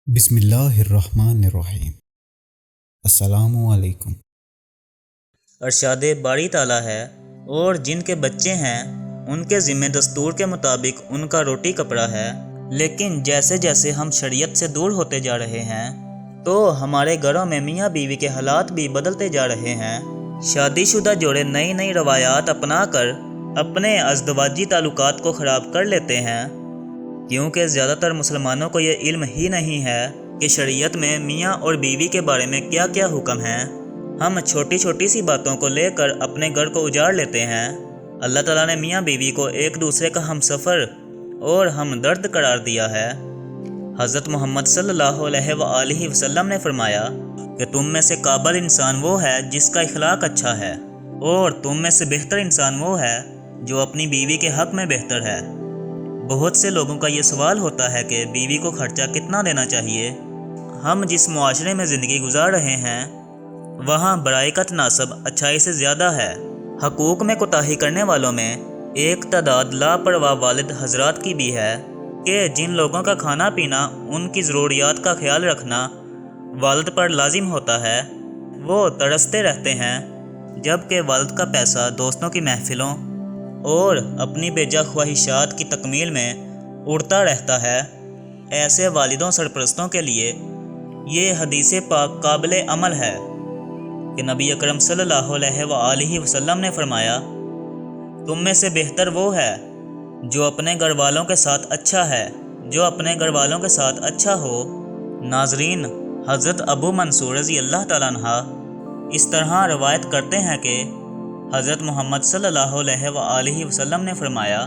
بسم اللہ الرحمن الرحیم۔ السلام علیکم۔ ارشاد باری تعالیٰ ہے اور جن کے بچے ہیں ان کے ذمہ دستور کے مطابق ان کا روٹی کپڑا ہے، لیکن جیسے جیسے ہم شریعت سے دور ہوتے جا رہے ہیں تو ہمارے گھروں میں میاں بیوی کے حالات بھی بدلتے جا رہے ہیں۔ شادی شدہ جوڑے نئی نئی روایات اپنا کر اپنے ازدواجی تعلقات کو خراب کر لیتے ہیں، کیونکہ زیادہ تر مسلمانوں کو یہ علم ہی نہیں ہے کہ شریعت میں میاں اور بیوی کے بارے میں کیا کیا حکم ہیں۔ ہم چھوٹی چھوٹی سی باتوں کو لے کر اپنے گھر کو اجاڑ لیتے ہیں۔ اللہ تعالیٰ نے میاں بیوی کو ایک دوسرے کا ہم سفر اور ہمدرد قرار دیا ہے۔ حضرت محمد صلی اللہ علیہ وآلہ وسلم نے فرمایا کہ تم میں سے قابل انسان وہ ہے جس کا اخلاق اچھا ہے، اور تم میں سے بہتر انسان وہ ہے جو اپنی بیوی کے حق میں بہتر ہے۔ بہت سے لوگوں کا یہ سوال ہوتا ہے کہ بیوی کو خرچہ کتنا دینا چاہیے۔ ہم جس معاشرے میں زندگی گزار رہے ہیں وہاں برائی کا تناسب اچھائی سے زیادہ ہے۔ حقوق میں کوتاہی کرنے والوں میں ایک تعداد لاپرواہ والد حضرات کی بھی ہے کہ جن لوگوں کا کھانا پینا، ان کی ضروریات کا خیال رکھنا والد پر لازم ہوتا ہے، وہ ترستے رہتے ہیں، جبکہ والد کا پیسہ دوستوں کی محفلوں اور اپنی بیجا خواہشات کی تکمیل میں اڑتا رہتا ہے۔ ایسے والدوں سرپرستوں کے لیے یہ حدیث پاک قابل عمل ہے کہ نبی اکرم صلی اللہ علیہ وآلہ وسلم نے فرمایا، تم میں سے بہتر وہ ہے جو اپنے گھر والوں کے ساتھ اچھا ہے، جو اپنے گھر والوں کے ساتھ اچھا ہو۔ ناظرین، حضرت ابو منصور رضی اللہ تعالیٰ عنہ اس طرح روایت کرتے ہیں کہ حضرت محمد صلی اللہ علیہ وآلہ وسلم نے فرمایا،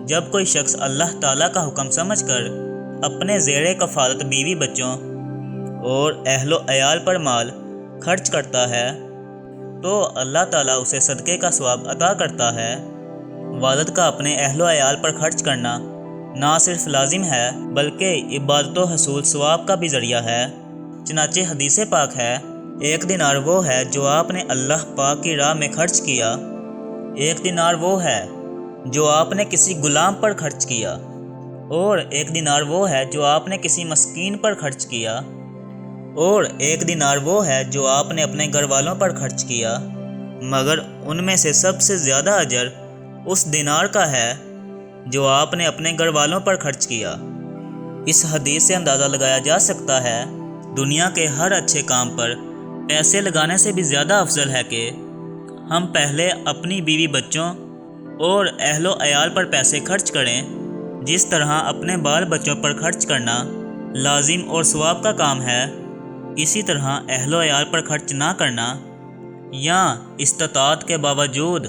جب کوئی شخص اللہ تعالیٰ کا حکم سمجھ کر اپنے زیر کفالت بیوی بچوں اور اہل و عیال پر مال خرچ کرتا ہے تو اللہ تعالیٰ اسے صدقے کا ثواب عطا کرتا ہے۔ والد کا اپنے اہل و عیال پر خرچ کرنا نہ صرف لازم ہے بلکہ عبادت و حصول ثواب کا بھی ذریعہ ہے۔ چنانچہ حدیث پاک ہے، ایک دینار وہ ہے جو آپ نے اللہ پاک کی راہ میں خرچ کیا، ایک دینار وہ ہے جو آپ نے کسی غلام پر خرچ کیا، اور ایک دینار وہ ہے جو آپ نے کسی مسکین پر خرچ کیا، اور ایک دینار وہ ہے جو آپ نے اپنے گھر والوں پر خرچ کیا، مگر ان میں سے سب سے زیادہ اجر اس دینار کا ہے جو آپ نے اپنے گھر والوں پر خرچ کیا۔ اس حدیث سے اندازہ لگایا جا سکتا ہے دنیا کے ہر اچھے کام پر پیسے لگانے سے بھی زیادہ افضل ہے کہ ہم پہلے اپنی بیوی بچوں اور اہل و عیال پر پیسے خرچ کریں۔ جس طرح اپنے بال بچوں پر خرچ کرنا لازم اور ثواب کا کام ہے، اسی طرح اہل و عیال پر خرچ نہ کرنا یا استطاعت کے باوجود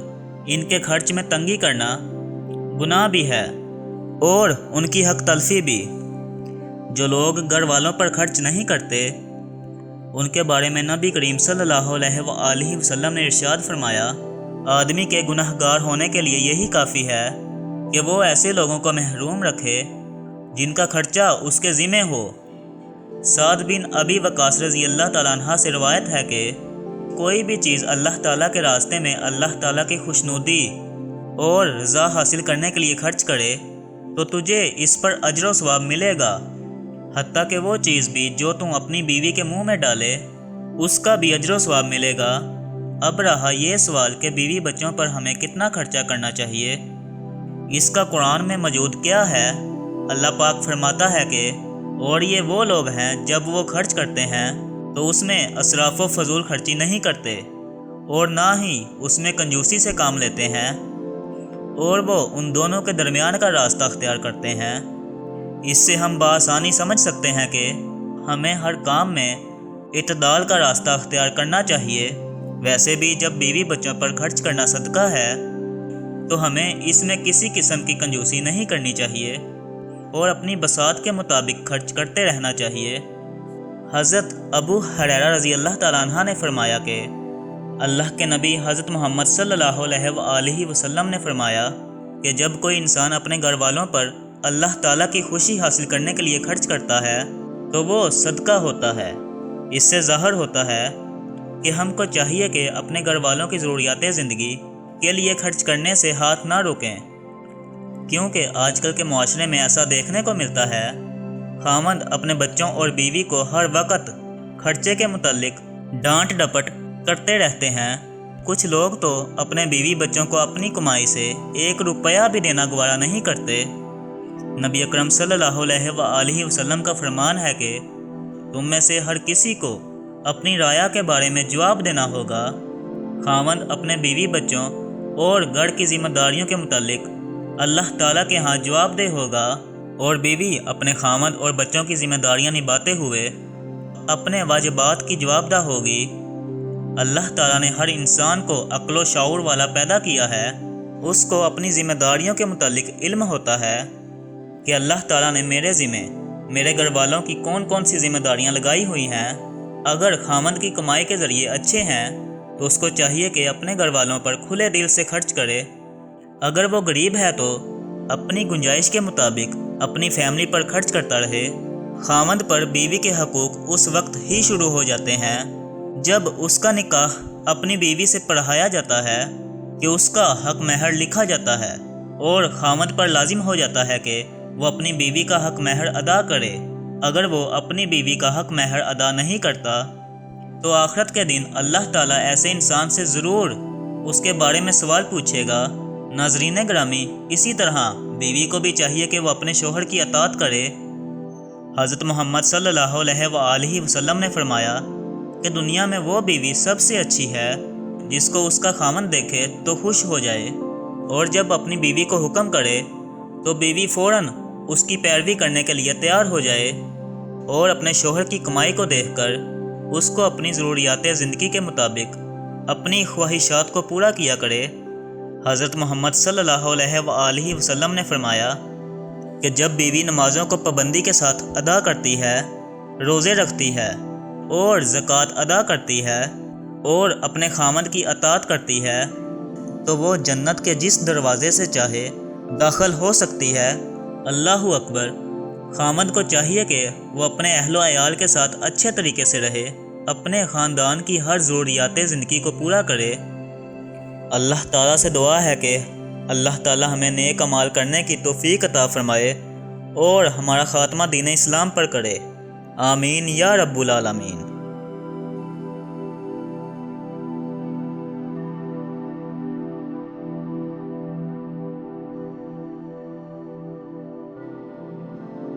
ان کے خرچ میں تنگی کرنا گناہ بھی ہے اور ان کی حق تلفی بھی۔ جو لوگ گھر والوں پر خرچ نہیں کرتے ان کے بارے میں نبی کریم صلی اللہ علیہ وآلہ وسلم نے ارشاد فرمایا، آدمی کے گناہ گار ہونے کے لیے یہی کافی ہے کہ وہ ایسے لوگوں کو محروم رکھے جن کا خرچہ اس کے ذمہ ہو۔ سعد بن ابی وقاص رضی اللہ تعالیٰ عنہ سے روایت ہے کہ کوئی بھی چیز اللہ تعالیٰ کے راستے میں اللہ تعالیٰ کی خوشنودی اور رضا حاصل کرنے کے لیے خرچ کرے تو تجھے اس پر اجر و ثواب ملے گا، حتیٰ کہ وہ چیز بھی جو تم اپنی بیوی کے منہ میں ڈالے اس کا بھی اجر و ثواب ملے گا۔ اب رہا یہ سوال کہ بیوی بچوں پر ہمیں کتنا خرچہ کرنا چاہیے، اس کا قرآن میں موجود کیا ہے؟ اللہ پاک فرماتا ہے کہ اور یہ وہ لوگ ہیں جب وہ خرچ کرتے ہیں تو اس میں اسراف و فضول خرچی نہیں کرتے اور نہ ہی اس میں کنجوسی سے کام لیتے ہیں، اور وہ ان دونوں کے درمیان کا راستہ اختیار کرتے ہیں۔ اس سے ہم بآسانی سمجھ سکتے ہیں کہ ہمیں ہر کام میں اعتدال کا راستہ اختیار کرنا چاہیے۔ ویسے بھی جب بیوی بچوں پر خرچ کرنا صدقہ ہے تو ہمیں اس میں کسی قسم کی کنجوسی نہیں کرنی چاہیے اور اپنی بساط کے مطابق خرچ کرتے رہنا چاہیے۔ حضرت ابو ہریرہ رضی اللہ تعالیٰ عنہ نے فرمایا کہ اللہ کے نبی حضرت محمد صلی اللہ علیہ وآلہ وسلم نے فرمایا کہ جب کوئی انسان اپنے گھر والوں پر اللہ تعالیٰ کی خوشی حاصل کرنے کے لیے خرچ کرتا ہے تو وہ صدقہ ہوتا ہے۔ اس سے ظاہر ہوتا ہے کہ ہم کو چاہیے کہ اپنے گھر والوں کی ضروریات زندگی کے لیے خرچ کرنے سے ہاتھ نہ روکیں، کیونکہ آج کل کے معاشرے میں ایسا دیکھنے کو ملتا ہے خاوند اپنے بچوں اور بیوی کو ہر وقت خرچے کے متعلق ڈانٹ ڈپٹ کرتے رہتے ہیں۔ کچھ لوگ تو اپنے بیوی بچوں کو اپنی کمائی سے 1 روپیہ بھی دینا گوارا نہیں کرتے۔ نبی اکرم صلی اللہ علیہ وآلہ وسلم کا فرمان ہے کہ تم میں سے ہر کسی کو اپنی رعایا کے بارے میں جواب دینا ہوگا۔ خاوند اپنے بیوی بچوں اور گھر کی ذمہ داریوں کے متعلق اللہ تعالیٰ کے ہاں جواب دہ ہوگا، اور بیوی اپنے خاوند اور بچوں کی ذمہ داریاں نبھاتے ہوئے اپنے واجبات کی جواب دہ ہوگی۔ اللہ تعالیٰ نے ہر انسان کو عقل و شعور والا پیدا کیا ہے۔ اس کو اپنی ذمہ داریوں کے متعلق علم ہوتا ہے کہ اللہ تعالیٰ نے میرے ذمے میرے گھر والوں کی کون کون سی ذمہ داریاں لگائی ہوئی ہیں۔ اگر خاوند کی کمائی کے ذریعے اچھے ہیں تو اس کو چاہیے کہ اپنے گھر والوں پر کھلے دل سے خرچ کرے۔ اگر وہ غریب ہے تو اپنی گنجائش کے مطابق اپنی فیملی پر خرچ کرتا رہے۔ خاوند پر بیوی کے حقوق اس وقت ہی شروع ہو جاتے ہیں جب اس کا نکاح اپنی بیوی سے پڑھایا جاتا ہے کہ اس کا حق مہر لکھا جاتا ہے، اور خاوند پر لازم ہو جاتا ہے کہ وہ اپنی بیوی کا حق مہر ادا کرے۔ اگر وہ اپنی بیوی کا حق مہر ادا نہیں کرتا تو آخرت کے دن اللہ تعالیٰ ایسے انسان سے ضرور اس کے بارے میں سوال پوچھے گا۔ ناظرین گرامی، اسی طرح بیوی کو بھی چاہیے کہ وہ اپنے شوہر کی اطاعت کرے۔ حضرت محمد صلی اللہ علیہ وآلہ وسلم نے فرمایا کہ دنیا میں وہ بیوی سب سے اچھی ہے جس کو اس کا خاوند دیکھے تو خوش ہو جائے، اور جب اپنی بیوی کو حکم کرے تو بیوی فوراً اس کی پیروی کرنے کے لیے تیار ہو جائے، اور اپنے شوہر کی کمائی کو دیکھ کر اس کو اپنی ضروریات زندگی کے مطابق اپنی خواہشات کو پورا کیا کرے۔ حضرت محمد صلی اللہ علیہ وآلہ وسلم نے فرمایا کہ جب بیوی نمازوں کو پابندی کے ساتھ ادا کرتی ہے، روزے رکھتی ہے اور زکوٰۃ ادا کرتی ہے اور اپنے خاوند کی اطاعت کرتی ہے تو وہ جنت کے جس دروازے سے چاہے داخل ہو سکتی ہے۔ اللہ اکبر۔ خاوند کو چاہیے کہ وہ اپنے اہل و عیال کے ساتھ اچھے طریقے سے رہے، اپنے خاندان کی ہر ضروریات زندگی کو پورا کرے۔ اللہ تعالیٰ سے دعا ہے کہ اللہ تعالیٰ ہمیں نیک اعمال کرنے کی توفیق عطا فرمائے اور ہمارا خاتمہ دین اسلام پر کرے۔ آمین یا رب العالمین۔